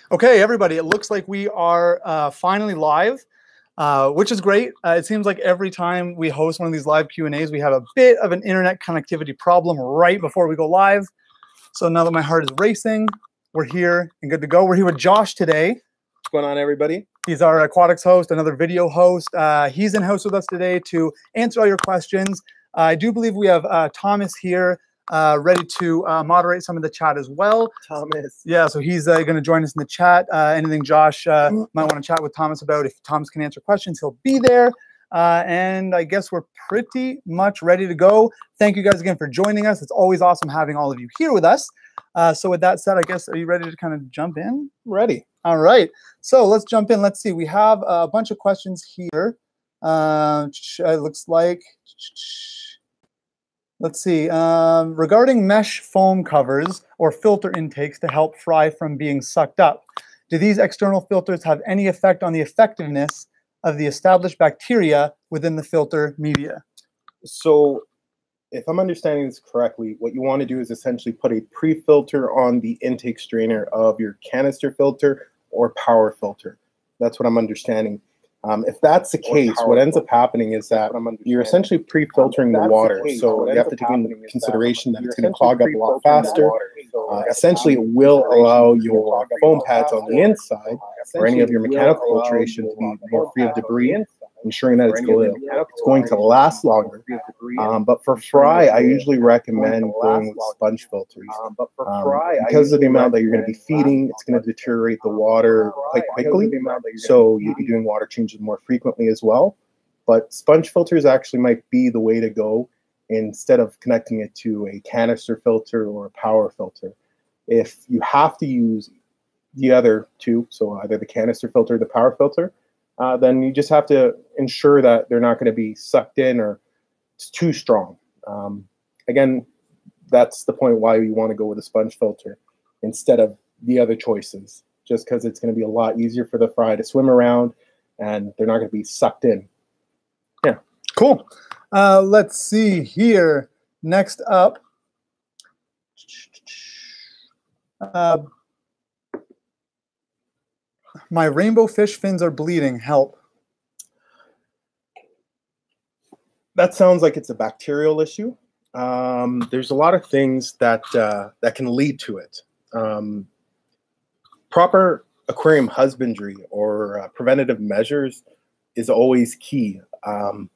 Okay, everybody, it looks like we are finally live, which is great. It seems like every time we host one of these live Q&As, we have a bit of an internet connectivity problem right before we go live. So now that my heart is racing, we're here and good to go. We're here with Josh today. What's going on, everybody? He's our Aquatics host, another video host. He's in-house with us today to answer all your questions. I do believe we have Thomas here ready to moderate some of the chat as well. Thomas. Yeah, so he's going to join us in the chat. Anything Josh might want to chat with Thomas about, if Thomas can answer questions, he'll be there. And I guess we're pretty much ready to go. Thank you guys again for joining us. It's always awesome having all of you here with us. So with that said, I guess, are you ready to kind of jump in? Ready. All right. So let's jump in. Let's see. We have a bunch of questions here. It looks like... Let's see, regarding mesh foam covers or filter intakes to help fry from being sucked up, do these external filters have any effect on the effectiveness of the established bacteria within the filter media? So if I'm understanding this correctly, what you want to do is essentially put a pre-filter on the intake strainer of your canister filter or power filter. That's what I'm understanding. If that's the case, what ends up happening is that you're essentially pre-filtering the water. So you have to take into consideration that it's going to clog up a lot faster. Essentially, it will allow your foam pads on the inside or any of your mechanical filtration to be more free of debris, ensuring that it's going to last longer. But for fry, I usually recommend going with sponge filters. Because of the amount that you're going to be feeding, it's going to deteriorate the water quite quickly. So you'll be doing water changes more frequently as well. But sponge filters actually might be the way to go instead of connecting it to a canister filter or a power filter. If you have to use the other two, so either the canister filter or the power filter, then you just have to ensure that they're not going to be sucked in or it's too strong. Again, that's the point why you want to go with a sponge filter instead of the other choices, just because it's going to be a lot easier for the fry to swim around and they're not going to be sucked in. Yeah. Cool. Let's see here. Next up. My rainbow fish fins are bleeding. Help. That sounds like it's a bacterial issue. There's a lot of things that that can lead to it. Proper aquarium husbandry or preventative measures is always key. You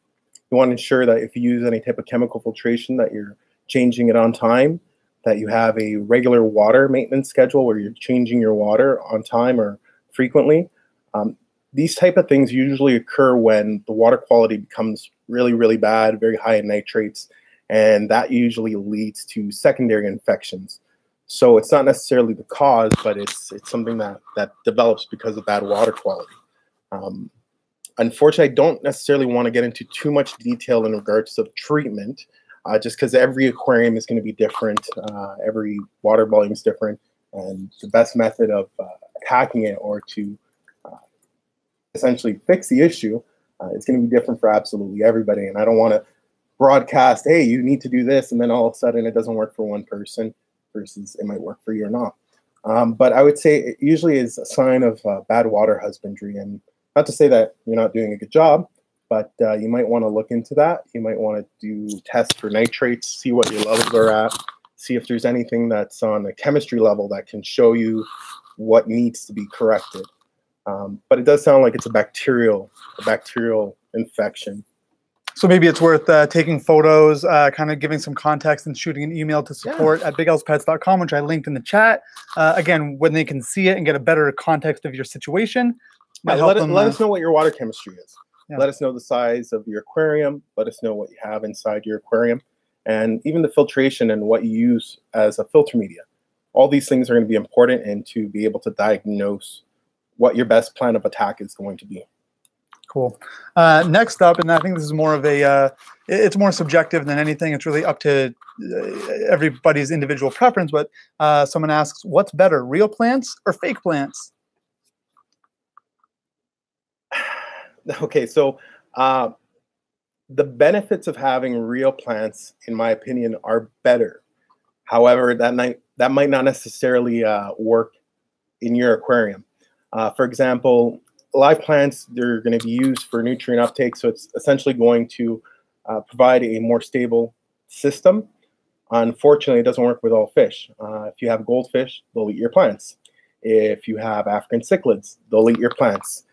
want to ensure that if you use any type of chemical filtration that you're changing it on time, that you have a regular water maintenance schedule where you're changing your water on time or frequently. These type of things usually occur when the water quality becomes really, really bad, very high in nitrates, and that usually leads to secondary infections. So it's not necessarily the cause, but it's something that develops because of bad water quality. Unfortunately, I don't necessarily want to get into too much detail in regards to treatment, just because every aquarium is going to be different, every water volume is different, and the best method of attacking it or to essentially fix the issue, it's going to be different for absolutely everybody. And I don't want to broadcast, hey, you need to do this, and then all of a sudden it doesn't work for one person versus it might work for you or not. But I would say it usually is a sign of bad water husbandry. And not to say that you're not doing a good job, but you might want to look into that. You might want to do tests for nitrates, see what your levels are at, see if there's anything that's on a chemistry level that can show you what needs to be corrected. But it does sound like it's a bacterial infection. So maybe it's worth taking photos, kind of giving some context and shooting an email to support at bigelspets.com, which I linked in the chat. Again, when they can see it and get a better context of your situation. Let us know what your water chemistry is. Yeah. Let us know the size of your aquarium. Let us know what you have inside your aquarium. And even the filtration and what you use as a filter media. All these things are going to be important and to be able to diagnose what your best plan of attack is going to be. Cool. Next up, and I think this is more of a, it's more subjective than anything. It's really up to everybody's individual preference, but someone asks, what's better, real plants or fake plants? Okay, so the benefits of having real plants, in my opinion, are better. However, that might not necessarily work in your aquarium. For example, live plants, they're going to be used for nutrient uptake, so it's essentially going to provide a more stable system. Unfortunately, it doesn't work with all fish. If you have goldfish, they'll eat your plants. If you have African cichlids, they'll eat your plants.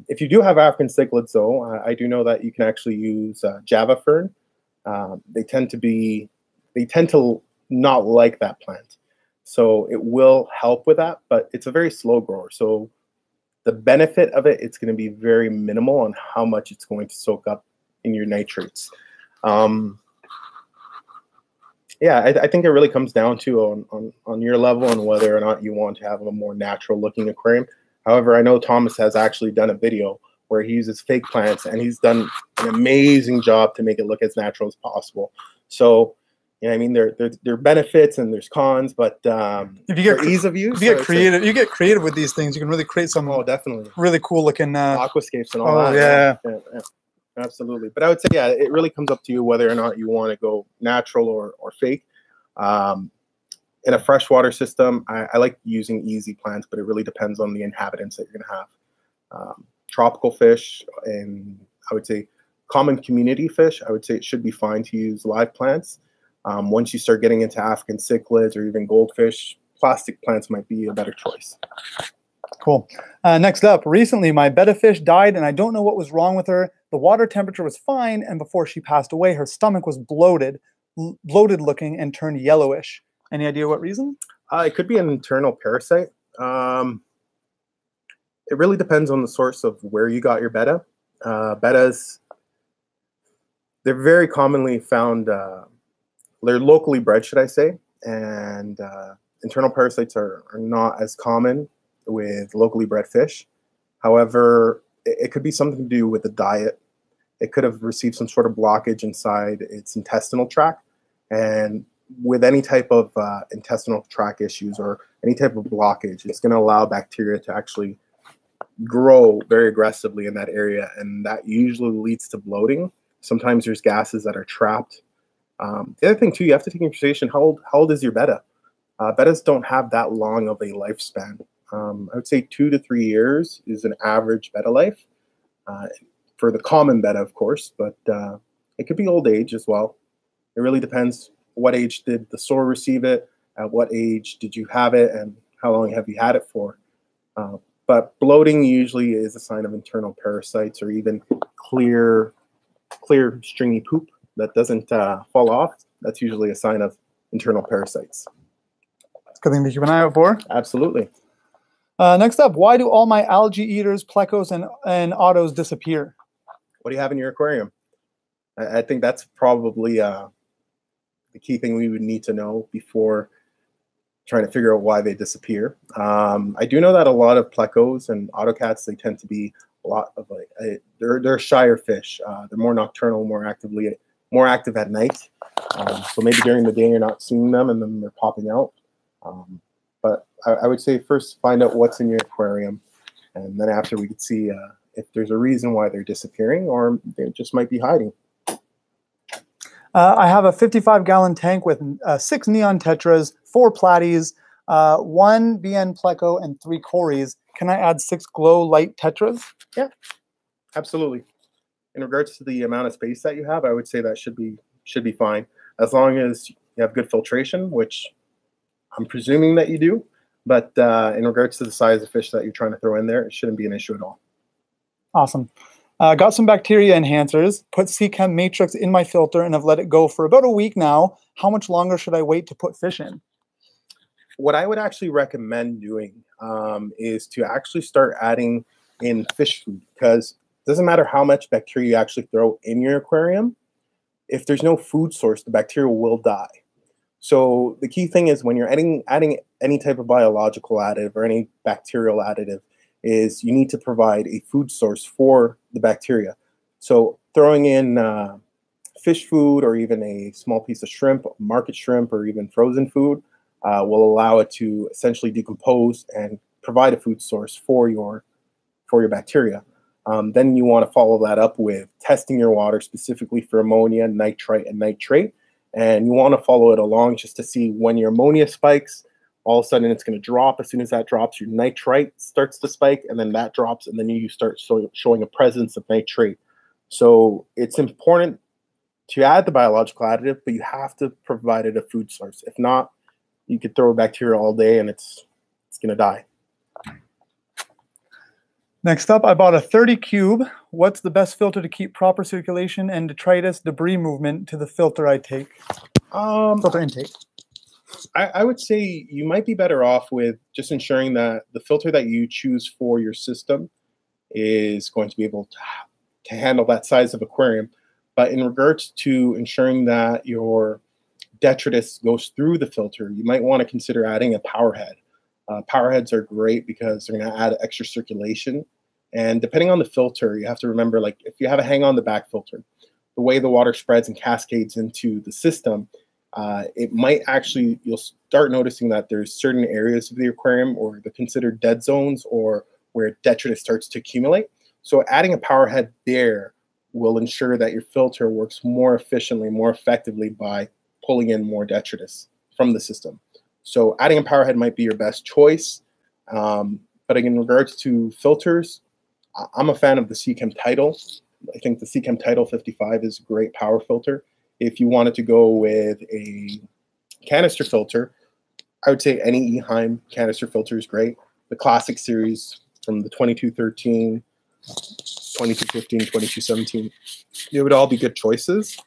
If you do have African cichlids, though, I do know that you can actually use Java fern. They tend to not like that plant. So it will help with that, but it's a very slow grower. So the benefit of it, it's going to be very minimal on how much it's going to soak up in your nitrates. Yeah, I think it really comes down to on your level and whether or not you want to have a more natural looking aquarium. However, I know Thomas has actually done a video where he uses fake plants, and he's done an amazing job to make it look as natural as possible. So, you know, I mean, there are benefits and there's cons, but if you get ease of use, if you get creative with these things, you can really create some definitely really cool looking aquascapes and all that. Yeah. Absolutely. But I would say, yeah, it really comes up to you whether or not you want to go natural or fake. In a freshwater system, I like using easy plants, but it really depends on the inhabitants that you're going to have. Tropical fish and I would say common community fish, I would say it should be fine to use live plants. Once you start getting into African cichlids or even goldfish, plastic plants might be a better choice. Cool. Next up, recently my betta fish died and I don't know what was wrong with her. The water temperature was fine, and before she passed away, her stomach was bloated looking and turned yellowish. Any idea what reason? It could be an internal parasite. It really depends on the source of where you got your betta. Bettas, they're very commonly found, they're locally bred, should I say, and internal parasites are not as common with locally bred fish. However, it could be something to do with the diet. It could have received some sort of blockage inside its intestinal tract. And with any type of intestinal tract issues or any type of blockage, it's going to allow bacteria to actually grow very aggressively in that area. And that usually leads to bloating. Sometimes there's gases that are trapped. The other thing, too, you have to take into consideration how old is your betta? Bettas don't have that long of a lifespan. I would say 2 to 3 years is an average betta life for the common betta, of course, but it could be old age as well. It really depends what age did the soil receive it, at what age did you have it, and how long have you had it for. But bloating usually is a sign of internal parasites or even clear stringy poop that doesn't fall off. That's usually a sign of internal parasites. It's a good thing to keep an eye out for. Absolutely. Next up, why do all my algae eaters, plecos, and autos disappear? What do you have in your aquarium? I think that's probably the key thing we would need to know before trying to figure out why they disappear. I do know that a lot of plecos and autocats, they tend to be a lot of they're shyer fish. They're more nocturnal, more active at night. So maybe during the day you're not seeing them and then they're popping out. But I would say first find out what's in your aquarium, and then after we could see if there's a reason why they're disappearing or they just might be hiding. I have a 55-gallon tank with 6 neon tetras, 4 platies, 1 BN pleco, and 3 cories. Can I add 6 glow light tetras? Yeah, absolutely. In regards to the amount of space that you have, I would say that should be fine, as long as you have good filtration, which I'm presuming that you do. But in regards to the size of fish that you're trying to throw in there, it shouldn't be an issue at all. Awesome. Got some bacteria enhancers, put Chem Matrix in my filter, and have let it go for about a week now. How much longer should I wait to put fish in? What I would actually recommend doing is to actually start adding in fish food, because it doesn't matter how much bacteria you actually throw in your aquarium. If there's no food source, the bacteria will die. So the key thing is when you're adding any type of biological additive or any bacterial additive is you need to provide a food source for the bacteria. So throwing in fish food or even a small piece of shrimp, market shrimp, or even frozen food will allow it to essentially decompose and provide a food source for your bacteria. Then you want to follow that up with testing your water specifically for ammonia, nitrite, and nitrate. And you want to follow it along just to see when your ammonia spikes all of a sudden it's going to drop. As soon as that drops, your nitrite starts to spike, and then that drops, and then you start showing a presence of nitrate. So it's important to add the biological additive, but you have to provide it a food source. If not, you could throw bacteria all day and it's going to die. Next up, I bought a 30 cube. What's the best filter to keep proper circulation and detritus debris movement to the filter I take? Filter intake. I would say you might be better off with just ensuring that the filter that you choose for your system is going to be able to handle that size of aquarium. But in regards to ensuring that your detritus goes through the filter, you might want to consider adding a power head. Power heads are great because they're going to add extra circulation. And depending on the filter, you have to remember, like if you have a hang on the back filter, the way the water spreads and cascades into the system, it might actually, you'll start noticing that there's certain areas of the aquarium or the considered dead zones or where detritus starts to accumulate. So adding a power head there will ensure that your filter works more efficiently, more effectively by pulling in more detritus from the system. So adding a power head might be your best choice. But in regards to filters, I'm a fan of the Seachem Tidal. I think the Seachem Tidal 55 is a great power filter. If you wanted to go with a canister filter, I would say any Eheim canister filter is great. The classic series from the 2213, 2215, 2217, they would all be good choices.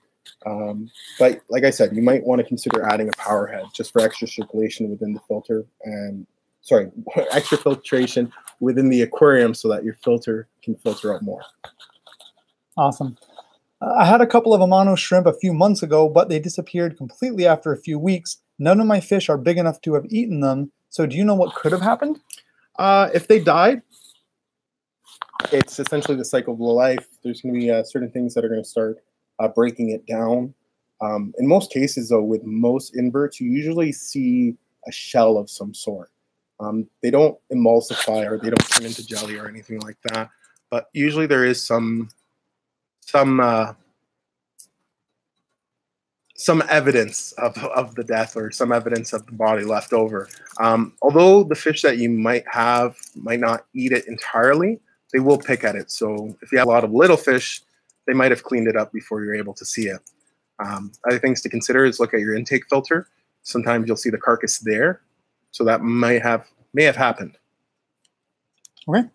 But like I said, you might want to consider adding a power head just for extra circulation within the filter and, sorry, extra filtration within the aquarium so that your filter can filter out more. Awesome. I had a couple of Amano shrimp a few months ago, but they disappeared completely after a few weeks. None of my fish are big enough to have eaten them. So do you know what could have happened? If they died, it's essentially the cycle of life. There's going to be certain things that are going to start breaking it down. In most cases, though, with most inverts, you usually see a shell of some sort. They don't emulsify or they don't turn into jelly or anything like that. But usually there is some evidence of the death or some evidence of the body left over. Although the fish that you might have might not eat it entirely, they will pick at it. So if you have a lot of little fish, they might have cleaned it up before you're able to see it. Other things to consider is look at your intake filter. Sometimes you'll see the carcass there. So that may have happened. Okay.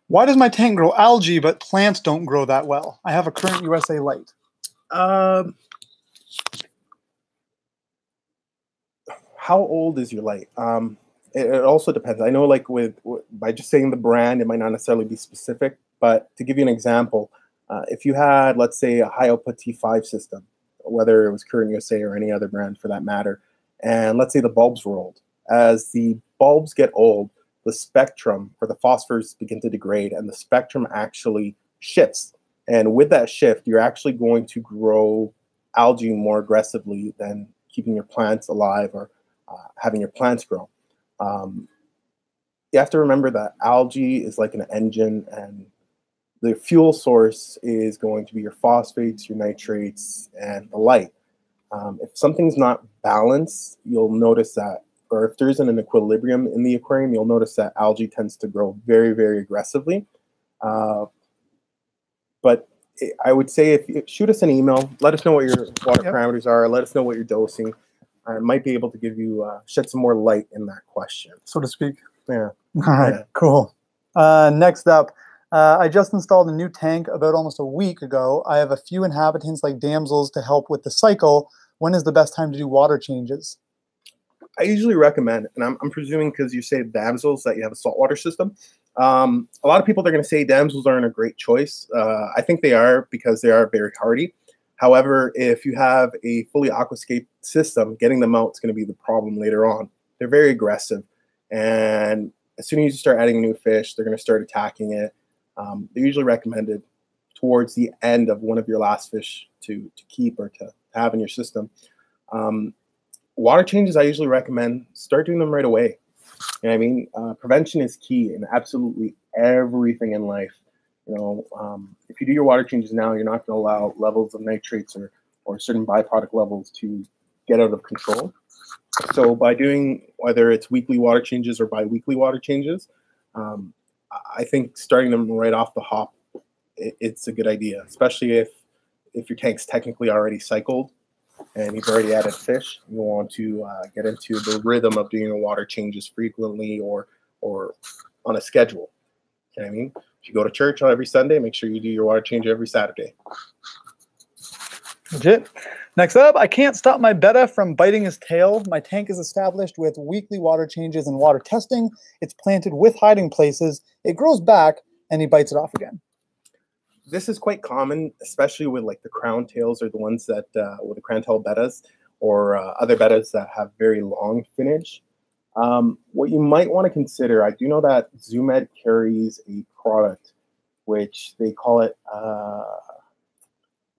Why does my tank grow algae, but plants don't grow that well? I have a current USA light. How old is your light? It also depends. I know, like by just saying the brand, it might not necessarily be specific. But to give you an example, if you had, let's say, a high output T5 system, whether it was Current USA or any other brand for that matter, and let's say the bulbs were old. As the bulbs get old, the spectrum or the phosphors begin to degrade and the spectrum actually shifts. And with that shift, you're actually going to grow algae more aggressively than keeping your plants alive or having your plants grow. You have to remember that algae is like an engine, and the fuel source is going to be your phosphates, your nitrates, and the light. If something's not balanced, you'll notice that, or if there isn't an equilibrium in the aquarium, you'll notice that algae tends to grow very, very aggressively. But I would say if you shoot us an email, let us know what your water parameters are, let us know what you're dosing. I might be able to give you, shed some more light in that question. So to speak. Yeah. All right, cool. Next up, I just installed a new tank about almost a week ago. I have a few inhabitants like damsels to help with the cycle. When is the best time to do water changes? I usually recommend, and I'm presuming because you say damsels that you have a saltwater system. A lot of people are going to say damsels aren't a great choice. I think they are because they are very hardy. However, if you have a fully aquascape system, getting them out is going to be the problem later on. They're very aggressive, and as soon as you start adding new fish, they're going to start attacking it. They're usually recommended towards the end of one of your last fish to keep or to have in your system. Water changes, I usually recommend start doing them right away. You know what I mean? Prevention is key in absolutely everything in life. You know, if you do your water changes now, you're not going to allow levels of nitrates or certain byproduct levels to get out of control. So by doing, whether it's weekly water changes or bi-weekly water changes, I think starting them right off the hop, it's a good idea, especially if your tank's technically already cycled and you've already added fish. You want to get into the rhythm of doing your water changes frequently or on a schedule. You know what I mean? If you go to church on every Sunday, make sure you do your water change every Saturday. Legit. Next up, I can't stop my betta from biting his tail. My tank is established with weekly water changes and water testing. It's planted with hiding places. It grows back and he bites it off again. This is quite common, especially with like the crown tails or the ones that with the crown tail bettas or other bettas that have very long finnage. What you might want to consider, I do know that ZoomEd carries a product which they call it the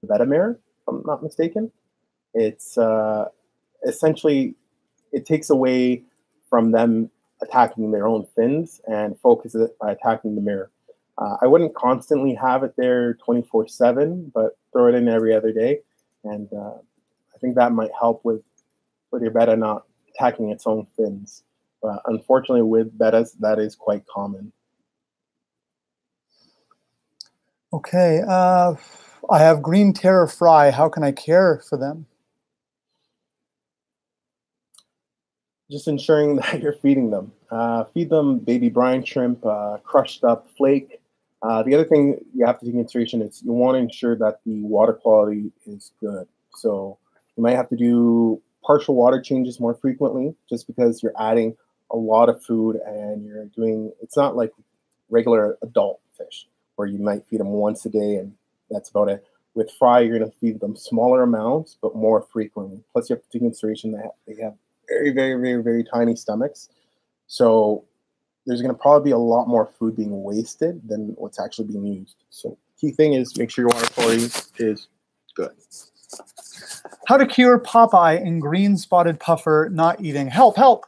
Betamare, if I'm not mistaken. It's essentially, it takes away from them attacking their own fins and focuses it by attacking the mirror. I wouldn't constantly have it there 24/7, but throw it in every other day. And I think that might help with your betta not attacking its own fins. But unfortunately, with bettas, that is quite common. Okay. I have green terror fry. How can I care for them? Just ensuring that you're feeding them. Feed them baby brine shrimp, crushed up flake. The other thing you have to take into consideration is you want to ensure that the water quality is good. So you might have to do partial water changes more frequently just because you're adding a lot of food and you're doing, it's not like regular adult fish where you might feed them once a day and that's about it. With fry, you're going to feed them smaller amounts but more frequently. Plus you have to take into consideration that they have very, very, very, very tiny stomachs. So there's going to probably be a lot more food being wasted than what's actually being used. So key thing is make sure your water quality is good. How to cure Popeye and green spotted puffer not eating? Help, help.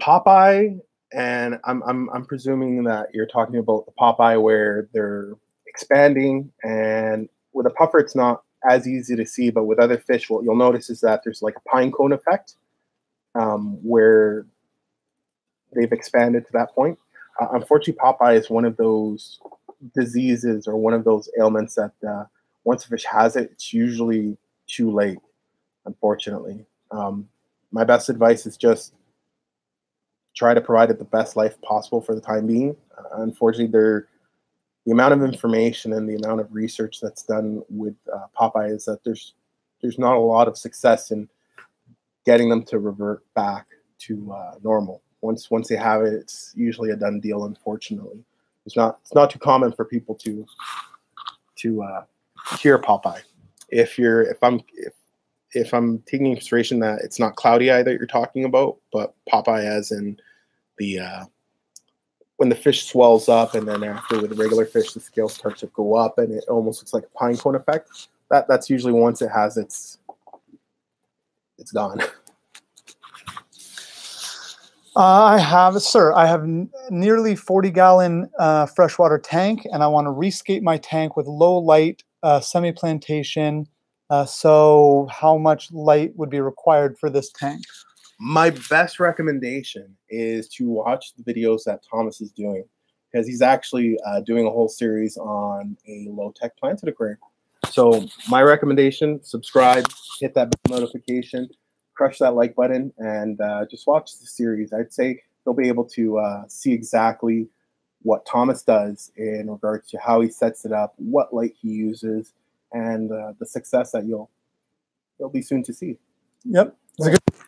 Popeye, and I'm presuming that you're talking about the Popeye where they're expanding, and with a puffer it's not as easy to see, but with other fish what you'll notice is that there's like a pine cone effect where they've expanded to that point. Unfortunately, Popeye is one of those diseases or one of those ailments that once a fish has it, it's usually too late, unfortunately. My best advice is just try to provide it the best life possible for the time being. Unfortunately, the amount of information and the amount of research that's done with Popeye is that there's not a lot of success in getting them to revert back to normal. Once they have it, it's usually a done deal. Unfortunately, it's not too common for people to cure Popeye. If I'm taking consideration that it's not cloudy eye that you're talking about, but Popeye as in the when the fish swells up and then after with the regular fish the scale starts to go up and it almost looks like a pine cone effect. That's usually once it has it's gone. I have nearly 40-gallon freshwater tank, and I want to rescape my tank with low light semi-plantation. So how much light would be required for this tank? My best recommendation is to watch the videos that Thomas is doing because he's actually doing a whole series on a low-tech planted aquarium. So my recommendation, subscribe, hit that bell notification, crush that like button, and just watch the series. I'd say you'll be able to see exactly what Thomas does in regards to how he sets it up, what light he uses, and the success that you'll be soon to see. Yep.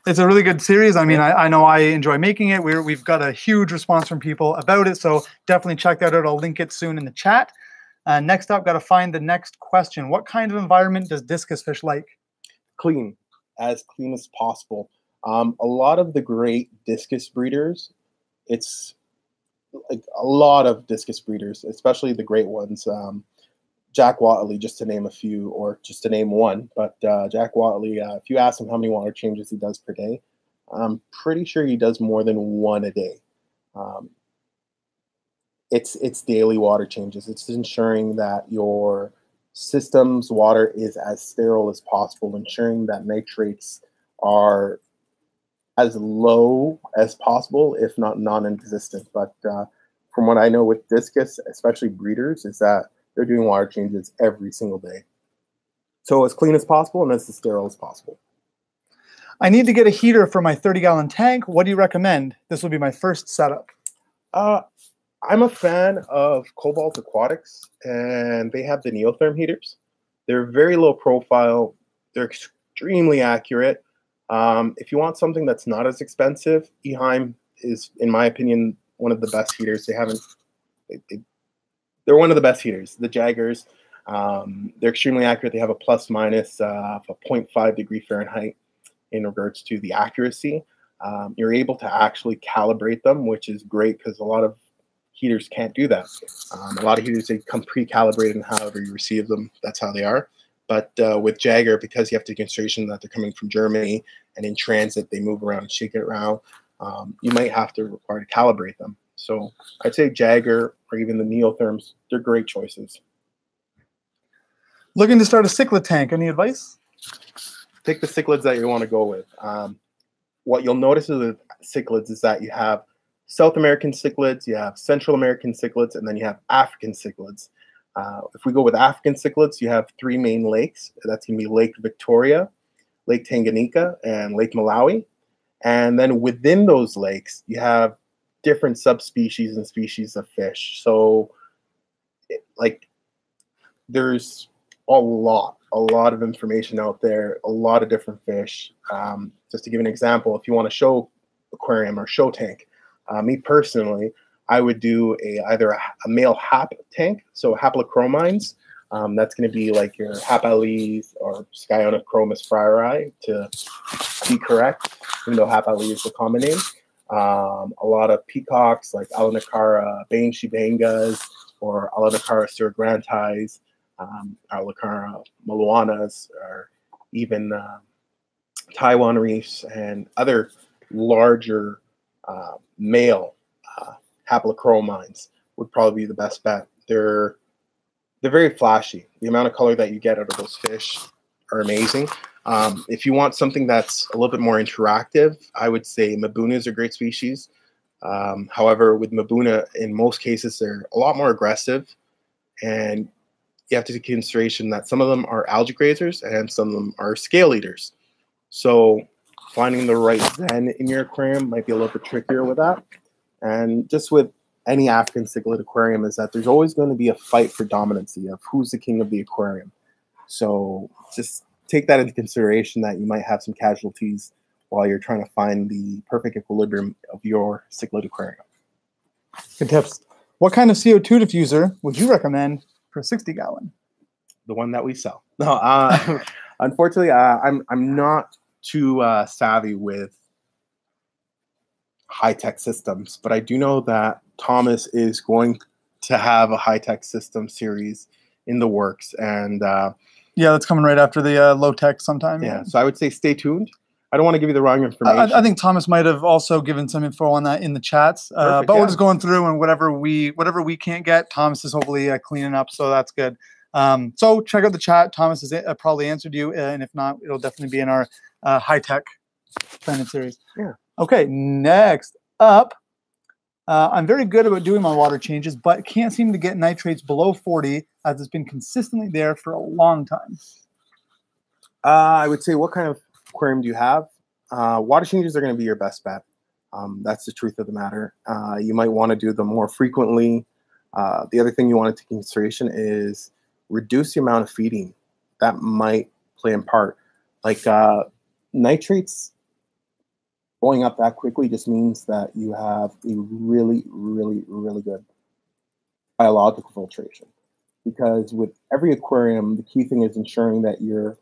It's a really good series. I mean, I know I enjoy making it. We've got a huge response from people about it, so definitely check that out. I'll link it soon in the chat. Next up, got to find the next question. What kind of environment does discus fish like? Clean, as clean as possible. A lot of the great discus breeders, it's like a lot of discus breeders, especially the great ones. Jack Watley, just to name a few, or just to name one. But Jack Watley, if you ask him how many water changes he does per day, I'm pretty sure he does more than one a day. It's daily water changes. It's ensuring that your system's water is as sterile as possible, ensuring that nitrates are as low as possible, if not non-existent. But from what I know with discus, especially breeders, is that they're doing water changes every single day. So as clean as possible and as sterile as possible. I need to get a heater for my 30-gallon tank. What do you recommend? This will be my first setup. I'm a fan of Cobalt Aquatics, and they have the neotherm heaters. They're very low profile. They're extremely accurate. If you want something that's not as expensive, Eheim is, in my opinion, one of the best heaters. They're one of the best heaters. The Jaggers, they're extremely accurate. They have a plus minus of a 0.5 degree Fahrenheit in regards to the accuracy. You're able to actually calibrate them, which is great because a lot of heaters can't do that. A lot of heaters, they come pre-calibrated, and however you receive them, that's how they are. But with Jagger, because you have to take consideration that they're coming from Germany and in transit, they move around and shake it around, you might have to require to calibrate them. So I'd say Jagger or even the Neotherms, they're great choices. Looking to start a cichlid tank, any advice? Pick the cichlids that you want to go with. What you'll notice with cichlids is that you have South American cichlids, you have Central American cichlids, and then you have African cichlids. If we go with African cichlids, you have 3 main lakes. That's going to be Lake Victoria, Lake Tanganyika, and Lake Malawi. And then within those lakes, you have different subspecies and species of fish. So, there's a lot of information out there, a lot of different fish. Just to give an example, if you want a show aquarium or show tank, me personally, I would do either a male hap tank, so haplochromines. That's going to be like your Hapalis or Scionochromis fryerii, to be correct, even though Hapali is the common name. A lot of peacocks like Alanacara bangas or Alanacara surigrantis, Alanacara maluanas, or even Taiwan reefs and other larger male haplochromines would probably be the best bet. They're very flashy. The amount of color that you get out of those fish are amazing. If you want something that's a little bit more interactive, I would say Mabunas are great species. However, with Mabuna, in most cases, they're a lot more aggressive, and you have to take consideration that some of them are algae grazers and some of them are scale eaters. So finding the right zen in your aquarium might be a little bit trickier with that. And just with any African cichlid aquarium is that there's always going to be a fight for dominancy of who's the king of the aquarium. So just take that into consideration, that you might have some casualties while you're trying to find the perfect equilibrium of your cichlid aquarium. Good tips. What kind of CO2 diffuser would you recommend for a 60-gallon? The one that we sell. No, unfortunately, I'm not too savvy with high-tech systems, but I do know that Thomas is going to have a high-tech system series in the works, and yeah, that's coming right after the low-tech sometime. Yeah, so I would say stay tuned. I don't want to give you the wrong information. I think Thomas might have also given some info on that in the chats, but we're just going through, and whatever we can't get, Thomas is hopefully cleaning up, so that's good. So check out the chat. Thomas has probably answered you, and if not, it'll definitely be in our high-tech planet series. Yeah. Okay, next up, I'm very good about doing my water changes, but can't seem to get nitrates below 40, as it's been consistently there for a long time. I would say, what kind of aquarium do you have? Water changes are going to be your best bet. That's the truth of the matter. You might want to do them more frequently. The other thing you want to take into consideration is reduce the amount of feeding. That might play in part. Like nitrates going up that quickly just means that you have a really, really, really good biological filtration. Because with every aquarium, the key thing is ensuring that you're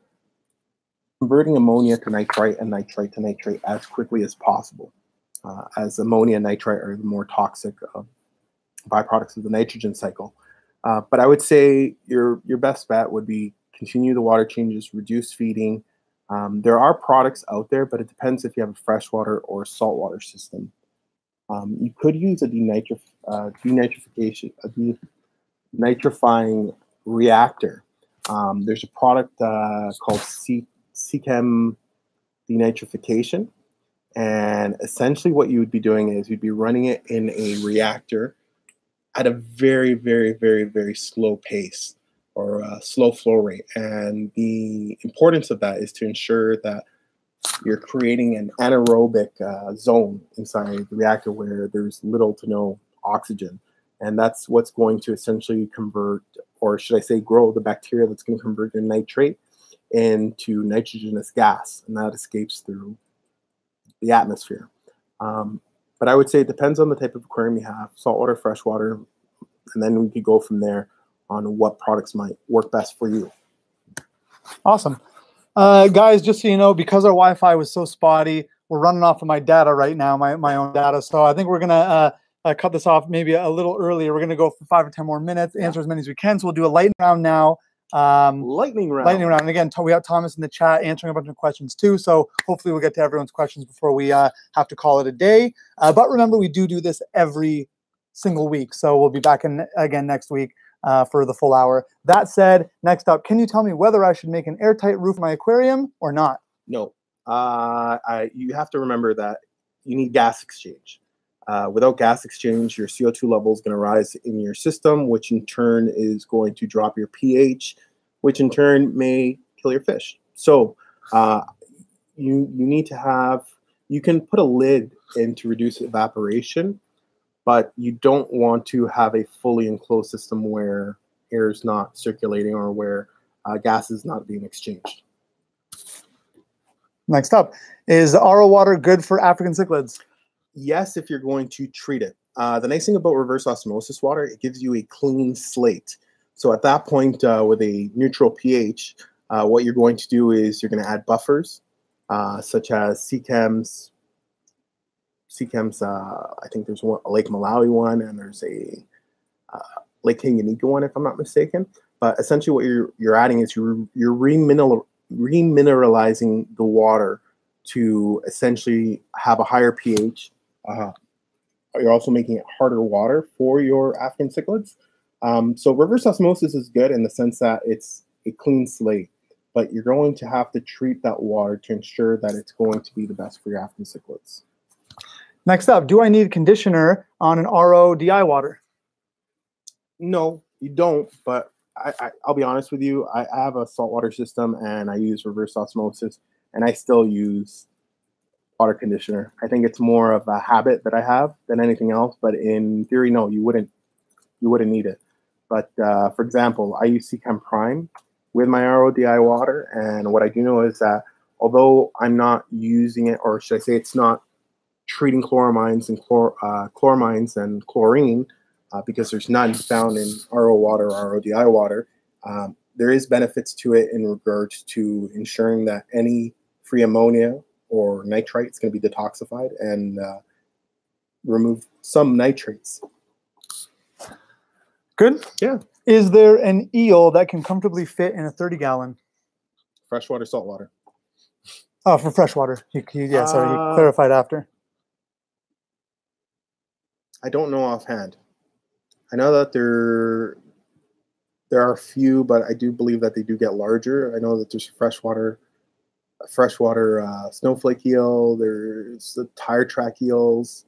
converting ammonia to nitrite and nitrite to nitrate as quickly as possible, as ammonia and nitrite are the more toxic byproducts of the nitrogen cycle. But I would say your best bet would be continue the water changes, reduce feeding. There are products out there, but it depends if you have a freshwater or saltwater system. You could use a denitrifying reactor, There's a product called Cichem denitrification. And essentially what you would be doing is you'd be running it in a reactor at a very, very, very, very slow pace or a slow flow rate. And the importance of that is to ensure that you're creating an anaerobic zone inside the reactor where there's little to no oxygen. And that's what's going to essentially convert, or should I say grow, the bacteria that's going to convert your nitrate into nitrogenous gas. And that escapes through the atmosphere. But I would say it depends on the type of aquarium you have, saltwater, freshwater, and then we could go from there on what products might work best for you. Awesome. Guys, just so you know, because our Wi-Fi was so spotty, we're running off of my data right now, my own data. So I think we're going to cut this off maybe a little earlier. We're going to go for 5 or 10 more minutes, answer as many as we can. So we'll do a lightning round now. Lightning round. And again, we have Thomas in the chat answering a bunch of questions too. So hopefully we'll get to everyone's questions before we have to call it a day. But remember, we do this every single week. So we'll be back in again next week for the full hour. That said, next up, can you tell me whether I should make an airtight roof in my aquarium or not? No. You have to remember that you need gas exchange. Without gas exchange, your CO2 level is going to rise in your system, which in turn is going to drop your pH, which in turn may kill your fish. So you need to have, you can put a lid in to reduce evaporation, but you don't want to have a fully enclosed system where air is not circulating or where gas is not being exchanged. Next up, is RO water good for African cichlids? Yes, if you're going to treat it. The nice thing about reverse osmosis water, it gives you a clean slate. So at that point, with a neutral pH, what you're going to do is you're going to add buffers, such as Cichem's, I think there's one, a Lake Malawi one, and there's a Lake Tanganyika one, if I'm not mistaken. But essentially what you're adding is you're remineralizing the water to essentially have a higher pH. You're also making it harder water for your African cichlids. So reverse osmosis is good in the sense that it's a clean slate, but you're going to have to treat that water to ensure that it's going to be the best for your African cichlids. Next up, do I need conditioner on an RO DI water? No, you don't, but I'll be honest with you. I have a saltwater system and I use reverse osmosis, and I still use water conditioner. I think it's more of a habit that I have than anything else, but in theory, no, you wouldn't need it. But for example, I use Cichem Prime with my RODI water, and what I do know is that although I'm not using it, or should I say it's not treating chloramines and chlorine, because there's none found in RO water or RODI water, there is benefits to it in regards to ensuring that any free ammonia or nitrite is going to be detoxified and remove some nitrates. Good. Yeah. Is there an eel that can comfortably fit in a 30-gallon? Freshwater, saltwater. Oh, for freshwater. Yeah, sorry, he clarified after. I don't know offhand. I know that there are a few, but I do believe that they do get larger. I know that there's freshwater snowflake eel. There's the tire track eels.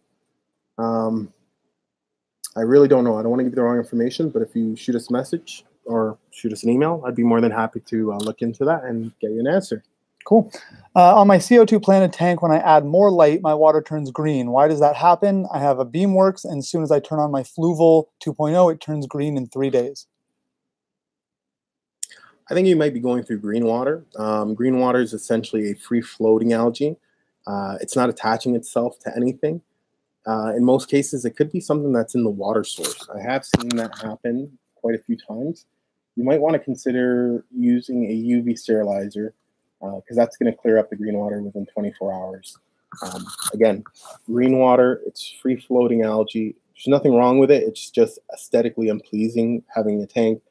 I really don't know. I don't want to give you the wrong information, but if you shoot us a message or shoot us an email, I'd be more than happy to look into that and get you an answer. Cool. On my CO2 planted tank, when I add more light, my water turns green. Why does that happen? I have a Beamworks, and as soon as I turn on my Fluval 2.0, it turns green in 3 days. I think you might be going through green water. Green water is essentially a free-floating algae. It's not attaching itself to anything. In most cases, it could be something that's in the water source. I have seen that happen quite a few times. You might want to consider using a UV sterilizer, because that's going to clear up the green water within 24 hours. Again, green water, it's free-floating algae. There's nothing wrong with it. It's just aesthetically unpleasing having a tank,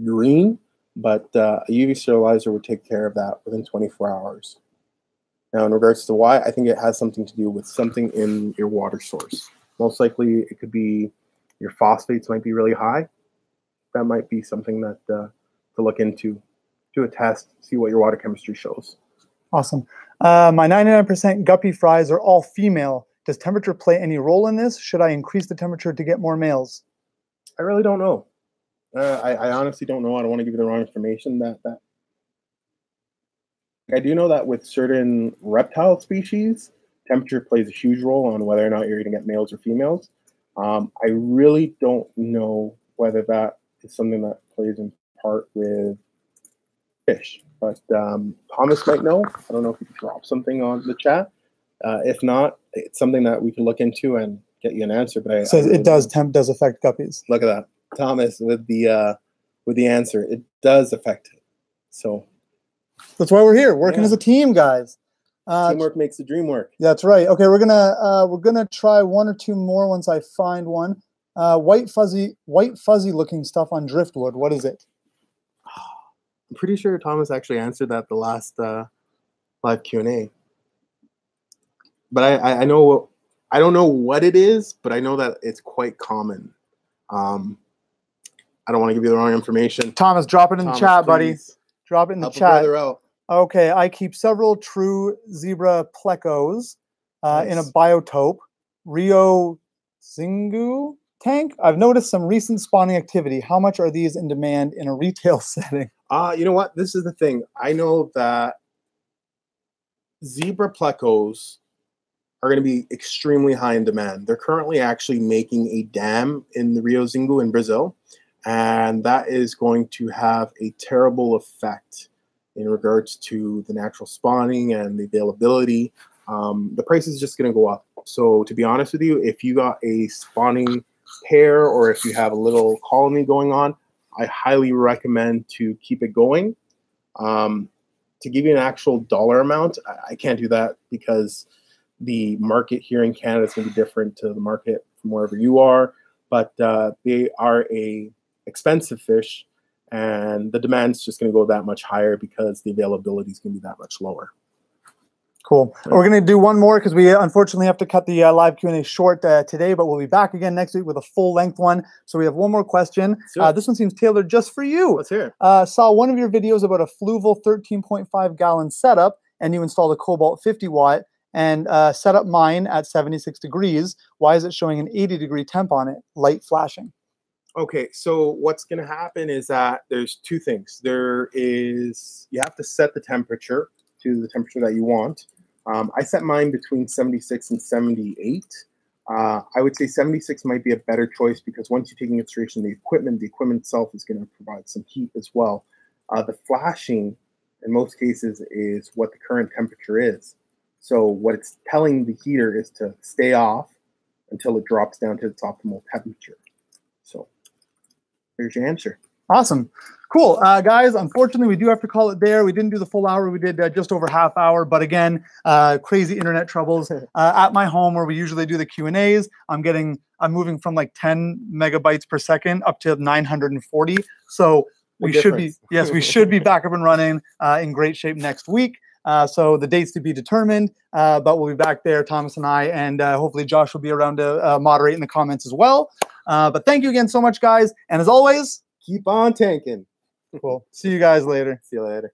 green. But a UV sterilizer would take care of that within 24 hours. Now, in regards to why, I think it has something to do with something in your water source. Most likely, it could be your phosphates might be really high. That might be something that to look into, do a test, see what your water chemistry shows. Awesome. My 99% guppy fries are all female. Does temperature play any role in this? Should I increase the temperature to get more males? I really don't know. I honestly don't know. I don't want to give you the wrong information. I do know that with certain reptile species, temperature plays a huge role on whether or not you're going to get males or females. I really don't know whether that is something that plays in part with fish, but Thomas might know. I don't know if you can drop something on the chat. If not, it's something that we can look into and get you an answer. But it says it does. Temp does affect guppies. Look at that, Thomas, with the answer. It does affect it. So that's why we're here, working as a team, guys. Teamwork makes the dream work. That's right. Okay, we're gonna try one or two more once I find one. White fuzzy looking stuff on driftwood. What is it? I'm pretty sure Thomas actually answered that the last live Q&A. But I know, I don't know what it is, but I know that it's quite common. I don't want to give you the wrong information. Thomas, drop it in the chat, buddy. Drop it in the chat. Out. Okay, I keep several true zebra plecos in a biotope Rio Zingu tank. I've noticed some recent spawning activity. How much are these in demand in a retail setting? You know what? This is the thing. I know that zebra plecos are going to be extremely high in demand. They're currently actually making a dam in the Rio Zingu in Brazil, and that is going to have a terrible effect in regards to the natural spawning and the availability. The price is just going to go up. So to be honest with you, if you got a spawning pair or if you have a little colony going on, I highly recommend to keep it going. To give you an actual dollar amount, I can't do that because the market here in Canada is going to be different to the market from wherever you are. But they are a expensive fish, and the demand's just going to go that much higher because the availability is going to be that much lower. Cool. We're going to do one more because we unfortunately have to cut the live Q&A short today, but we'll be back again next week with a full-length one. So we have one more question. This one seems tailored just for you. Let's hear it. Saw one of your videos about a fluval 13.5-gallon setup, and you installed a Cobalt 50 watt and set up mine at 76 degrees. Why is it showing an 80-degree temp on it? Light flashing. Okay, so what's going to happen is that there's two things. There is, you have to set the temperature to the temperature that you want. I set mine between 76 and 78. I would say 76 might be a better choice because once you take into consideration the equipment itself is going to provide some heat as well. The flashing, in most cases, is what the current temperature is. So what it's telling the heater is to stay off until it drops down to its optimal temperature. So there's your answer. Awesome. Cool. Guys, unfortunately, we do have to call it there. We didn't do the full hour. We did just over half hour. But again, crazy internet troubles. At my home where we usually do the Q&As, I'm moving from like 10 megabytes per second up to 940. So we should be, yes, we should be back up and running in great shape next week. So the dates to be determined, but we'll be back there, Thomas and I, and hopefully Josh will be around to moderate in the comments as well. But thank you again so much, guys. And as always, keep on tanking. Cool. See you guys later. See you later.